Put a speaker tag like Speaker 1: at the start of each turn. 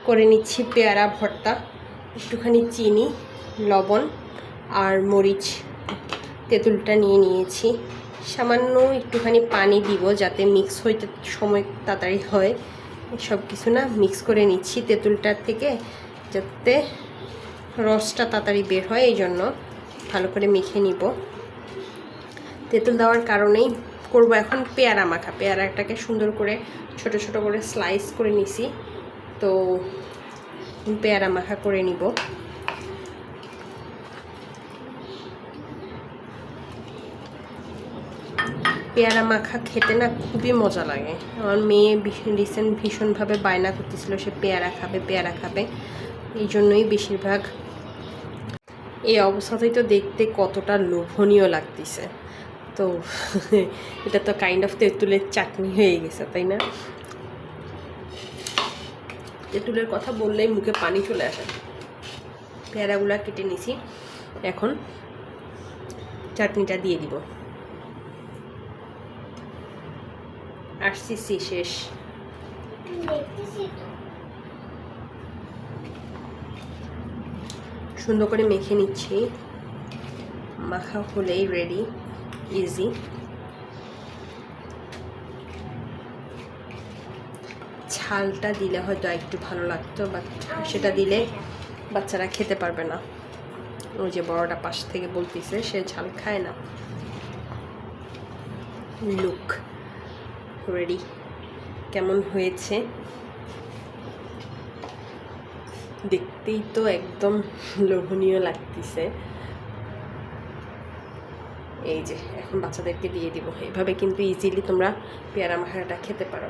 Speaker 1: করে নিচ্ছি পেয়ারা ভর্তা। একটুখানি চিনি, লবণ আর মরিচ, তেঁতুলটা নিয়ে নিয়েছি। সামান্য একটুখানি পানি দিব যাতে মিক্স হইতে সময় তাড়াতাড়ি হয়। সব কিছু না মিক্স করে নিচ্ছি তেঁতুলটার থেকে, যাতে রসটা তাড়াতাড়ি বের হয়, এই জন্য ভালো করে মেখে নিব। তেঁতুল দেওয়ার কারণেই করব এখন পেয়ারা মাখা। পেয়ারাটাকে সুন্দর করে ছোট ছোট করে স্লাইস করে নিছি, তো পেয়ারা মাখা করে নিব। পেয়ারা মাখা খেতে না খুবই মজা লাগে। আমার মেয়ে রিসেন্ট ভীষণভাবে বায়না করতেছিল সে পেয়ারা খাবে, পেয়ারা খাবে। এই জন্যই বেশিরভাগ। এই অবস্থাতেই তো দেখতে কতটা লোভনীয় লাগতেছে। তো এটা তো কাইন্ড অফ তেঁতুলের চাটনি হয়ে গেছে, তাই না? তেঁতুলের কথা বললেই মুখে পানি চলে আসে। পেয়ারাগুলা কেটে নিছি, এখন চাটনিটা দিয়ে দিব। আসছি শেষ। সুন্দর করে মেখে নিচ্ছি, মাখা হলেই রেডি, ইজি। ঝালটা দিলে হয়তো একটু ভালো লাগতো, বাট সেটা দিলে বাচ্চারা খেতে পারবে না। ওই যে বড়টা পাশ থেকে বলতেছে সে ঝাল খায় না। লুক রেডি, কেমন হয়েছে দেখতেই তো একদম লোভনীয় লাগতেছে। এই যে এখন বাচ্চাদেরকে দিয়ে দিব। এইভাবে কিন্তু ইজিলি তোমরা পেয়ারা মাখাটা খেতে পারো।